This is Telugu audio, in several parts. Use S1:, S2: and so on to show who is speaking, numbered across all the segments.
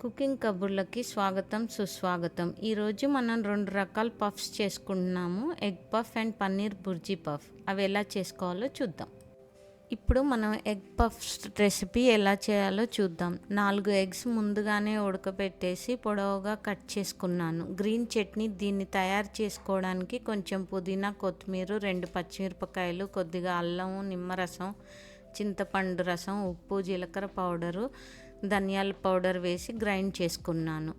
S1: కుకింగ్ కబుర్లకి స్వాగతం సుస్వాగతం. ఈరోజు మనం 2 రకాల పఫ్స్ చేసుకుంటున్నాము. Egg puff and paneer bhurji puff. అవి ఎలా చేసుకోవాలో చూద్దాం. ఇప్పుడు మనం ఎగ్ పఫ్స్ రెసిపీ ఎలా చేయాలో చూద్దాం. 4 ఎగ్స్ ముందుగానే ఉడకబెట్టేసి పొడవుగా కట్ చేసుకున్నాను. గ్రీన్ చట్నీ దీన్ని తయారు చేసుకోవడానికి కొంచెం పుదీనా, కొత్తిమీర, 2 పచ్చిమిరపకాయలు, కొద్దిగా అల్లం, నిమ్మరసం, చింతపండు రసం, ఉప్పు, జీలకర్ర పౌడరు, ధనియాల పౌడర్ వేసి గ్రైండ్ చేసుకున్నాను.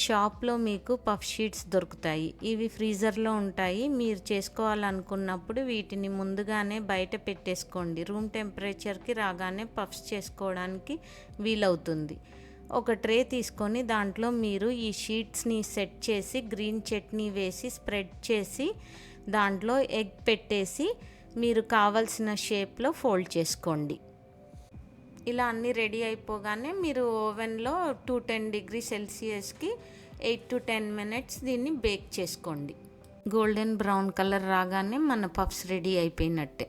S1: షాప్లో మీకు పఫ్ షీట్స్ దొరుకుతాయి. ఇవి ఫ్రీజర్లో ఉంటాయి. మీరు చేసుకోవాలనుకున్నప్పుడు వీటిని ముందుగానే బయట పెట్టేసుకోండి. రూమ్ టెంపరేచర్కి రాగానే పఫ్స్ చేసుకోవడానికి వీలవుతుంది. ఒక ట్రే తీసుకొని దాంట్లో మీరు ఈ షీట్స్ని సెట్ చేసి గ్రీన్ చట్నీ వేసి స్ప్రెడ్ చేసి దాంట్లో ఎగ్ పెట్టేసి మీరు కావలసిన షేప్లో ఫోల్డ్ చేసుకోండి. ఇలా అన్నీ రెడీ అయిపోగానే మీరు ఓవెన్లో 210 డిగ్రీ సెల్సియస్కి 8 to 10 minutes దీన్ని బేక్ చేసుకోండి. గోల్డెన్ బ్రౌన్ కలర్ రాగానే మన పఫ్స్ రెడీ అయిపోయినట్టే.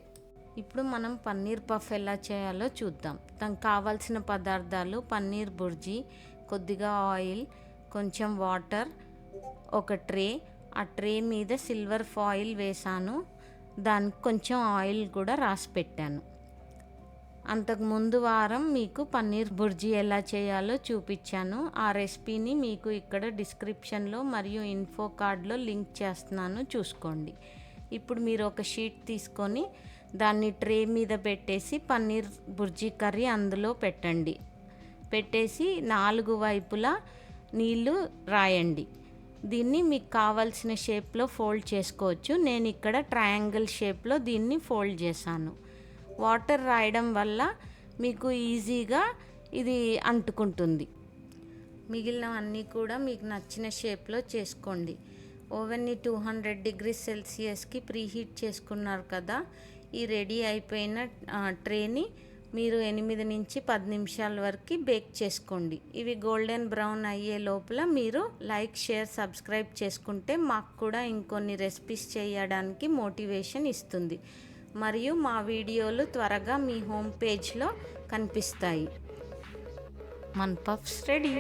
S1: ఇప్పుడు మనం పన్నీర్ పఫ్ ఎలా చేయాలో చూద్దాం. దానికి కావాల్సిన పదార్థాలు: పన్నీర్ బుర్జీ, కొద్దిగా ఆయిల్, కొంచెం వాటర్, ఒక ట్రే. ఆ ట్రే మీద సిల్వర్ ఫాయిల్ వేసాను. దానికి కొంచెం ఆయిల్ కూడా రాసి పెట్టాను. అంతకుముందు వారం మీకు పన్నీర్ బుర్జీ ఎలా చేయాలో చూపించాను. ఆ రెసిపీని మీకు ఇక్కడ డిస్క్రిప్షన్లో మరియు ఇన్ఫో కార్డ్లో లింక్ చేస్తున్నాను, చూసుకోండి. ఇప్పుడు మీరు ఒక షీట్ తీసుకొని దాన్ని ట్రే మీద పెట్టేసి పన్నీర్ బుర్జీ కర్రీ అందులో పెట్టేసి 4 వైపులా నీళ్లు రాయండి. దీన్ని మీకు కావాల్సిన షేప్లో ఫోల్డ్ చేసుకోవచ్చు. నేను ఇక్కడ ట్రయాంగిల్ షేప్లో దీన్ని ఫోల్డ్ చేశాను. వాటర్ రాయడం వల్ల మీకు ఈజీగా ఇది అంటుకుంటుంది. మిగిలినవన్నీ కూడా మీకు నచ్చిన షేప్లో చేసుకోండి. ఓవెన్ని 200 డిగ్రీ సెల్సియస్కి ప్రీహీట్ చేసుకున్నారు కదా. ఈ రెడీ అయిపోయిన ట్రేని మీరు 8 నుంచి 10 నిమిషాల వరకు బేక్ చేసుకోండి. ఇవి గోల్డెన్ బ్రౌన్ అయ్యే లోపల మీరు లైక్, షేర్, సబ్స్క్రైబ్ చేసుకుంటే మాకు కూడా ఇంకొన్ని రెసిపీస్ చేయడానికి మోటివేషన్ ఇస్తుంది. మరియు మా వీడియోలు త్వరగా మీ హోమ్ పేజ్లో కనిపిస్తాయి. మన పఫ్స్ రెడీ.